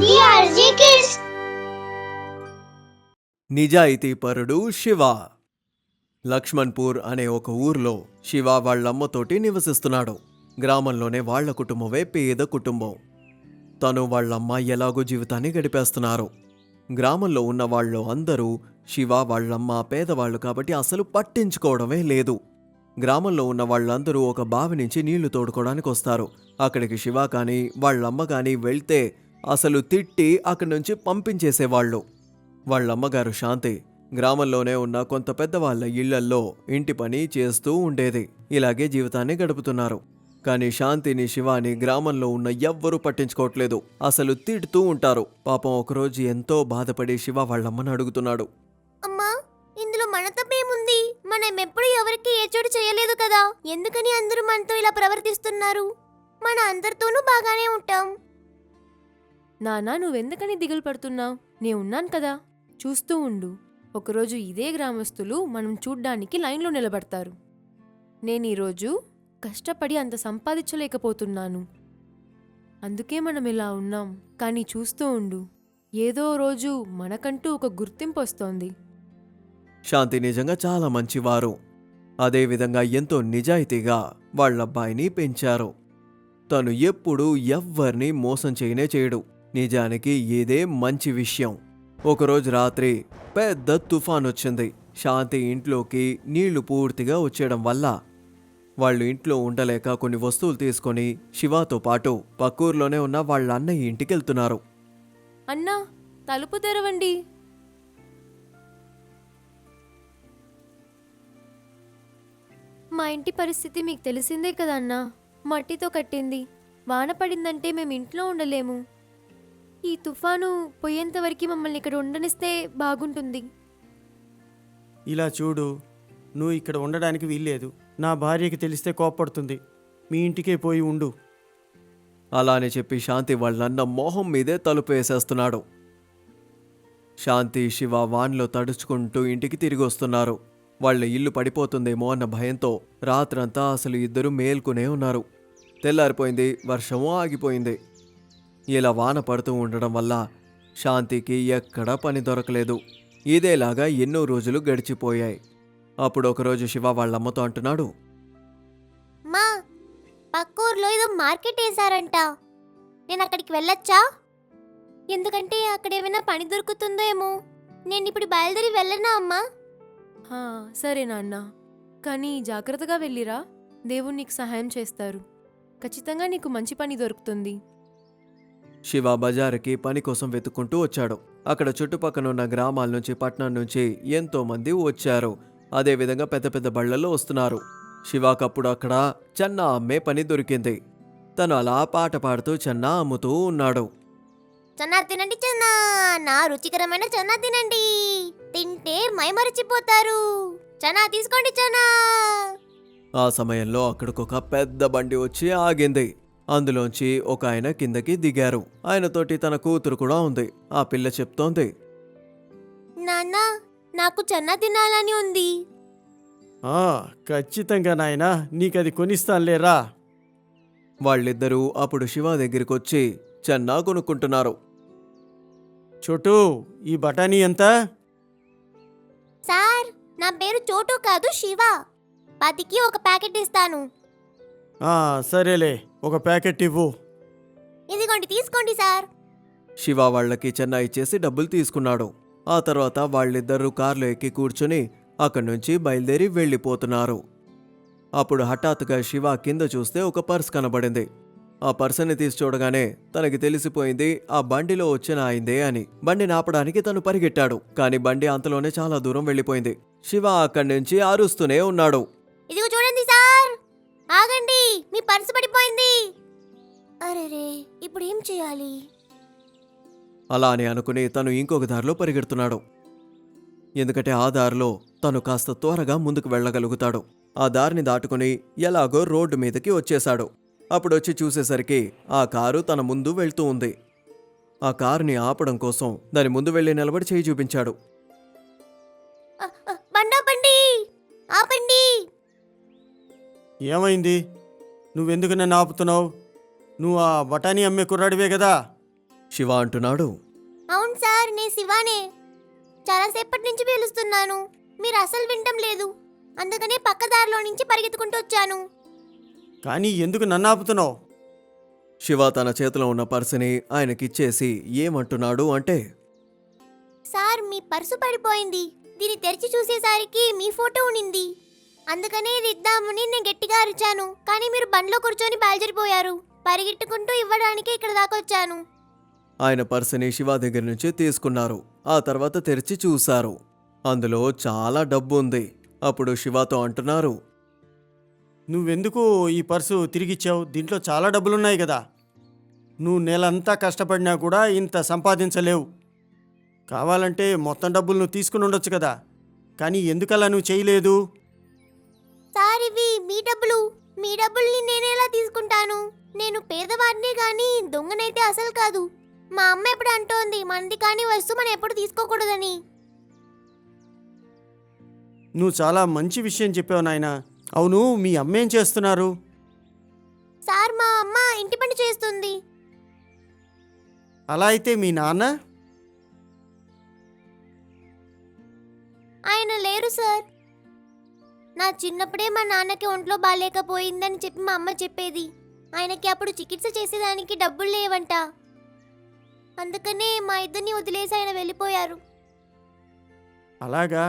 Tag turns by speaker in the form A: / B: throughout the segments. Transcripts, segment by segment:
A: DRG Kids.
B: నిజాయితీపరుడు Shiva. Lakshmanpur అనే ఒక ఊర్లో శివ వాళ్ళమ్మతోటి నివసిస్తున్నాడు. గ్రామంలోనే వాళ్ల కుటుంబమే పేద కుటుంబం. తను వాళ్ళమ్మ ఎలాగో జీవితాన్ని గడిపేస్తున్నారు. గ్రామంలో ఉన్న వాళ్ళు అందరూ శివ వాళ్ళమ్మ పేదవాళ్లు కాబట్టి అసలు పట్టించుకోవడమే లేదు. గ్రామంలో ఉన్న వాళ్ళందరూ ఒక బావి నుంచి నీళ్లు తోడుకోవడానికి వస్తారు. అక్కడికి శివ కానీ వాళ్ళమ్మ కానీ వెళ్తే అసలు తిట్టి అక్కడి నుంచి పంపించేసేవాళ్ళు. వాళ్ళమ్మగారు శాంతి గ్రామంలోనే ఉన్న కొంత పెద్దవాళ్ల ఇళ్లల్లో ఇంటి పని చేస్తూ ఉండేది. ఇలాగే జీవితాన్ని గడుపుతున్నారు. కానీ శాంతిని శివాని గ్రామంలో ఉన్న ఎవ్వరూ పట్టించుకోవట్లేదు. అసలు తిడుతూ ఉంటారు. పాపం ఒకరోజు ఎంతో బాధపడి శివ వాళ్ళమ్మని అడుగుతున్నాడు.
C: అమ్మా, ఇందులో మన తప్పేముంది? మనం ఎప్పుడు ఎవరికి ఏ చోటు చేయలేదు కదా, ఎందుకని అందరూ మనతో ఇలా ప్రవర్తిస్తున్నారు? మన అందరితోనూ బాగానే ఉంటాం.
D: నానా, నువ్వెందుకని దిగులు పడుతున్నావు? నేనున్నాను కదా, చూస్తూ ఉండు. ఒకరోజు ఇదే గ్రామస్తులు మనం చూడ్డానికి లైన్లో నిలబడతారు. నేనీరోజు కష్టపడి అంత సంపాదించలేకపోతున్నాను, అందుకే మనం ఇలా ఉన్నాం. కానీ చూస్తూ ఉండు, ఏదో రోజు మనకంటూ ఒక గుర్తింపు వస్తోంది.
B: శాంతి నిజంగా చాలా మంచివారు. అదేవిధంగా ఎంతో నిజాయితీగా వాళ్ళబ్బాయిని పెంచారు. తను ఎప్పుడూ ఎవ్వర్నీ మోసం చేయడు. నిజానికి ఇదే మంచి విషయం. ఒకరోజు రాత్రి పెద్ద తుఫానొచ్చింది. శాంతి ఇంట్లోకి నీళ్లు పూర్తిగా వచ్చేయడం వల్ల వాళ్ళు ఇంట్లో ఉండలేక కొన్ని వస్తువులు తీసుకొని శివాతో పాటు పక్కూర్లోనే ఉన్న వాళ్ళ అన్నయ్య ఇంటికెళ్తున్నారు.
D: అన్నా, తలుపు తెరవండి. మా ఇంటి పరిస్థితి మీకు తెలిసిందే కదా అన్నా. మట్టితో కట్టింది. వాన పడిందంటే మేము ఇంట్లో ఉండలేము. ఈ తుఫాను పోయేంతవరకు మమ్మల్ని ఇక్కడ ఉండనిస్తే బాగుంటుంది.
E: ఇలా చూడు, నువ్వు ఇక్కడ ఉండడానికి వీల్లేదు. నా భార్యకి తెలిస్తే కోప్పడుతుంది. మీ ఇంటికే పోయి ఉండు.
B: అలానే చెప్పి శాంతి వాళ్ళన్న మొహం మీదే తలుపు వేసేస్తున్నాడు. శాంతి శివ వాన్లో తడుచుకుంటూ ఇంటికి తిరిగి వస్తున్నారు. వాళ్ళ ఇల్లు పడిపోతుందేమో అన్న భయంతో రాత్రంతా అసలు ఇద్దరు మేల్కొనే ఉన్నారు. తెల్లారిపోయింది, వర్షము ఆగిపోయింది. ఇలా వాన పడుతూ ఉండడం వల్ల శాంతికి ఎక్కడా పని దొరకలేదు. ఇదేలాగా ఎన్నో రోజులు గడిచిపోయాయి. అప్పుడు ఒకరోజు శివ వాళ్ళమ్మతో అంటున్నాడు,
C: మా పక్కూర్లో ఏదో మార్కెట్ వేశారంట, నేను అక్కడికి వెళ్ళొచ్చా? ఎందుకంటే అక్కడ ఏమైనా పని దొరుకుతుందో ఏమో. నేను ఇప్పుడు బయలుదేరి వెళ్ళనా అమ్మా?
D: సరే నాన్న, కానీ జాగ్రత్తగా వెళ్ళిరా. దేవుడు నీకు సహాయం చేస్తారు. ఖచ్చితంగా నీకు మంచి పని దొరుకుతుంది.
B: శివ బజారుకి పని కోసం వెతుక్కుంటూ వచ్చాడు. అక్కడ చుట్టుపక్కనున్న గ్రామాల నుంచి పట్నం నుంచి ఎంతో మంది వచ్చారు. అదేవిధంగా పెద్ద పెద్ద బళ్లలో వస్తున్నారు. శివాకప్పుడు అక్కడ చెన్నా అమ్మే పని దొరికింది. తను అలా పాట పాడుతూ చెన్నా అమ్ముతూ ఉన్నాడు.
C: చెన్నా తినండి, చెన్నా, నా రుచికరమైన చెన్నా తినండి. తింటే మైమరచిపోతారు. చెన్నా తీసుకోండి, చెన్నా.
B: ఆ సమయంలో అక్కడికొక పెద్ద బండి వచ్చి ఆగింది. అందులోంచి ఒక ఆయన కిందకి దిగారు. ఆయనతోటి తన కూతురు కూడా ఉంది. ఆ పిల్ల చెప్తోంది,
C: నాన్న, నాకు చెన్నా తినాలని ఉంది.
E: ఖచ్చితంగా నాయనా, నీకది కొనిస్తానులేరా.
B: వాళ్ళిద్దరూ అప్పుడు శివ దగ్గరికొచ్చి చెన్నా కొనుక్కుంటున్నారు.
E: చోటు, ఈ బఠానీ ఎంత?
C: సార్, నా పేరు చోటు కాదు, శివ. 10కి ఒక ప్యాకెట్ ఇస్తాను.
E: సరేలే, ఒక ప్యాకెట్ ఇవ్వు.
C: ఇదిగోండి, తీసుకోండి సార్.
B: శివ వాళ్ళకి చెన్నా ఇచ్చేసి డబ్బులు తీసుకున్నాడు. ఆ తర్వాత వాళ్ళిద్దరూ కార్లో ఎక్కి కూర్చుని అక్కడి నుంచి బయలుదేరి వెళ్ళిపోతున్నారు. అప్పుడు హఠాత్తుగా శివ కింద చూస్తే ఒక పర్స్ కనబడింది. ఆ పర్సుని తీసి చూడగానే తనకి తెలిసిపోయింది ఆ బండిలో వచ్చిన ఆయనదే అని. బండిని ఆపడానికి తను పరిగెట్టాడు. కానీ బండి అంతలోనే చాలా దూరం వెళ్ళిపోయింది. శివ అక్కడి నుంచి అరుస్తూనే ఉన్నాడు,
C: ఇదిగో చూడండి సార్, ఆగండి, మీ పర్సు పడిపోయింది. అరెరే, ఇప్పుడు ఏం చేయాలి?
B: అలా అని అనుకుని తను ఇంకొక దారిలో పరిగెడుతున్నాడు. ఎందుకంటే ఆ దారిలో తను కాస్త త్వరగా ముందుకు వెళ్ళగలుగుతాడు. ఆ దారిని దాటుకుని ఎలాగో రోడ్డు మీదకి వచ్చేశాడు. అప్పుడొచ్చి చూసేసరికి ఆ కారు తన ముందు వెళ్తూ ఉంది. ఆ కారుని ఆపడం కోసం దాని ముందు వెళ్ళి నిలబడి చేయి చూపించాడు.
C: బండి ఆపండి.
E: ఏమైంది? నువ్వెందుకు నన్ను ఆపుతున్నావు? నువ్వు ఆ బఠానీ అమ్మే కుర్రాడివే కదా?
B: శివ అంటున్నాడు.
C: అవును సార్, నేను శివానే. చాలాసేపటి నుంచి పిలుస్తున్నాను, మీరు అసలు వినటం లేదు. అందుకనే పక్క దారిలో నుంచి పరిగెత్తుకుంటూ వచ్చాను.
E: కానీ ఎందుకు నన్ను ఆపుతున్నావు?
B: శివ తన చేతిలో ఉన్న పర్సుని ఆయనకిచ్చేసి ఏమంటున్నాడు అంటే,
C: సార్, మీ పర్సు పడిపోయింది. దీన్ని తెరిచి చూసేసరికి మీ ఫోటో ఉనింది. అందుకనే ఇది ఇద్దామని నేను గట్టిగా అరిచాను, కానీ మీరు బండ్లో కూర్చొని బయలుదేరిపోయారు. పరిగెట్టుకుంటూ ఇవ్వడానికి ఇక్కడ దాకా వచ్చాను.
B: ఆయన పర్సుని శివ దగ్గర నుంచి తీసుకున్నారు. ఆ తర్వాత తెరిచి చూశారు. అందులో చాలా డబ్బు ఉంది. అప్పుడు శివతో అంటున్నారు.
E: నువ్వెందుకు ఈ పర్సు తిరిగిచ్చావు? దీంట్లో చాలా డబ్బులున్నాయి కదా. నువ్వు నెలంతా కష్టపడినా కూడా ఇంత సంపాదించలేవు. కావాలంటే మొత్తం డబ్బులు నువ్వు తీసుకుని ఉండొచ్చు కదా. కానీ ఎందుకలా నువ్వు చేయలేదు?
C: సార్, ఇవి మీ డబ్బులు. మీ డబ్బుల్ని నేనేలా తీసుకుంటాను? నేను పేదవాడినే గాని దొంగనైతే అసలు కాదు. మా అమ్మ ఎప్పుడు అంటోంది, మనది కాని వస్తువు మనం ఎప్పుడు తీసుకోకూడదని.
E: నువ్వు చాలా మంచి విషయం చెప్పావు నాయనా. అవును, మీ అమ్మ ఏం చేస్తున్నారు?
C: సార్, మా అమ్మ ఇంటి పని చేస్తుంది.
E: అలా అయితే మీ నాన్న?
C: ఆయన లేరు సార్. నా చిన్నప్పుడే మా నాన్నకి ఒంట్లో బాగాలేకపోయిందని చెప్పి మా అమ్మ చెప్పేది. ఆయనకి అప్పుడు చికిత్స చేసేదానికి డబ్బులు లేవంట. అందుకనే మా ఇద్దరిని వదిలేసి ఆయన వెళ్ళిపోయారు.
E: అలాగా,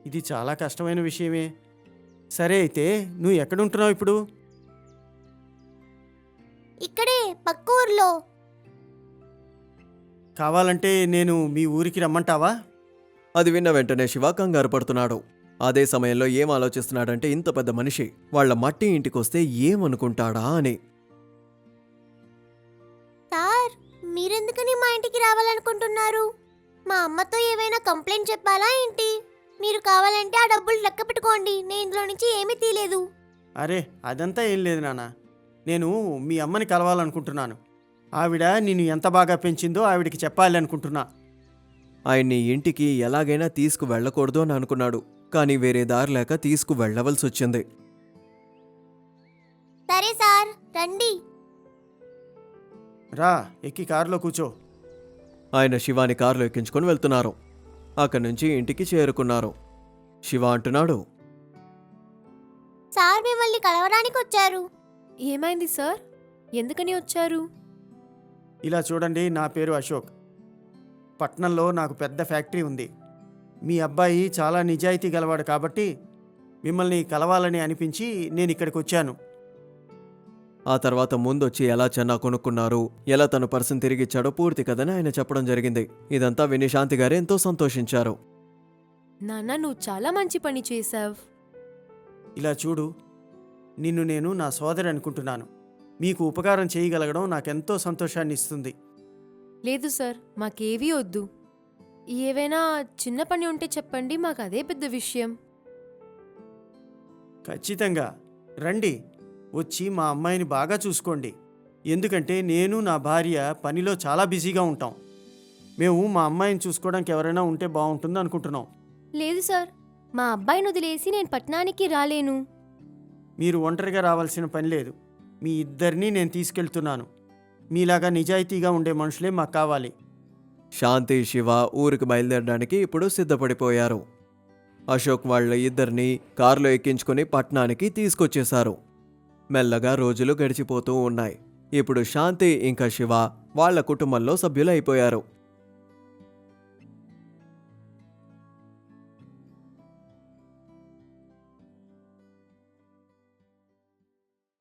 E: ఇది చాలా కష్టమైన విషయమే. సరే, అయితే నువ్వు ఎక్కడుంటున్నావు ఇప్పుడు?
C: ఇక్కడే పక్క ఊర్లో.
E: కావాలంటే నేను మీ ఊరికి రమ్మంటావా?
B: అది విన్న వెంటనే శివ కంగారు పడుతున్నాడు. అదే సమయంలో ఏం ఆలోచిస్తున్నాడంటే, ఇంత పెద్ద మనిషి వాళ్ళ మట్టి ఇంటికొస్తే ఏమనుకుంటాడా అని.
C: సార్, మీరెందుకని మా ఇంటికి రావాలనుకుంటున్నారు? మా అమ్మతో ఏవైనా కంప్లైంట్ చెప్పాలా ఏంటి? మీరు కావాలంటే ఆ డబ్బులు లెక్క పెట్టుకోండి. నేను ఇందులో నుంచి ఏమీ తీయలేదు.
E: అరే, అదంతా ఏం లేదు నాన్న. నేను మీ అమ్మని కలవాలనుకుంటున్నాను. ఆవిడ నిన్ను ఎంత బాగా పెంచిందో ఆవిడికి చెప్పాలి అనుకుంటున్నా.
B: ఆయన్ని ఇంటికి ఎలాగైనా తీసుకువెళ్ళకూడదు అని అనుకున్నాడు. కానీ వేరే దారి లేక తీసుకువెళ్ళవలసి వచ్చింది.
C: సరే సార్, రండి.
E: రా, ఎక్కి కారులో కూర్చో.
B: ఆయన శివాని కారులో ఎక్కించుకొని వెళ్తున్నారు. అక్కడి నుంచి ఇంటికి చేరుకున్నారు. శివ అంటున్నాడు.
C: సార్ మిమ్మల్ని కలవడానికి వచ్చారు.
D: ఏమైంది సార్? ఎందుకని వచ్చారు?
E: ఇలా చూడండి, నా పేరు అశోక్. పట్నంలో నాకు పెద్ద ఫ్యాక్టరీ ఉంది. మీ అబ్బాయి చాలా నిజాయితీ గలవాడు కాబట్టి మిమ్మల్ని కలవాలని అనిపించి నేను ఇక్కడికి వచ్చాను.
B: ఆ తర్వాత ముందొచ్చి ఎలా చెన్నా కొనుక్కున్నారు, ఎలా తన పర్సన్ తిరిగిచ్చాడో పూర్తి కథని ఆయన చెప్పడం జరిగింది. ఇదంతా విని శాంతి గారు ఎంతో సంతోషించారు.
D: నాన్న, నువ్వు చాలా మంచి పని చేశావు.
E: ఇలా చూడు, నిన్ను నేను నా సోదరి అనుకుంటున్నాను. మీకు ఉపకారం చేయగలగడం నాకెంతో సంతోషాన్ని ఇస్తుంది.
D: లేదు సార్, మాకేవీ వద్దు. ఏవైనా చిన్న పని ఉంటే చెప్పండి, మాకు అదే పెద్ద విషయం.
E: ఖచ్చితంగా రండి, వచ్చి మా అమ్మాయిని బాగా చూసుకోండి. ఎందుకంటే నేను నా భార్య పనిలో చాలా బిజీగా ఉంటాం. మేము మా అమ్మాయిని చూసుకోవడానికి ఎవరైనా ఉంటే బాగుంటుంది అనుకుంటున్నాం.
D: లేదు సార్, మా అబ్బాయిని వదిలేసి నేను పట్నానికి రాలేను.
E: మీరు ఒంటరిగా రావాల్సిన పని లేదు. మీ ఇద్దరినీ నేను తీసుకెళ్తున్నాను. మీలాగా నిజాయితీగా ఉండే మనుషులే మాకు కావాలి.
B: శాంతి, శివ ఊరికి బయలుదేరడానికి ఇప్పుడు సిద్ధపడిపోయారు. అశోక్ వాళ్ళ ఇద్దరిని కారులో ఎక్కించుకొని పట్నానికి తీసుకొచ్చేశారు. మెల్లగా రోజులు గడిచిపోతూ ఉన్నాయి. ఇప్పుడు శాంతి ఇంకా శివ వాళ్ళ కుటుంబంలో సభ్యులు అయిపోయారు.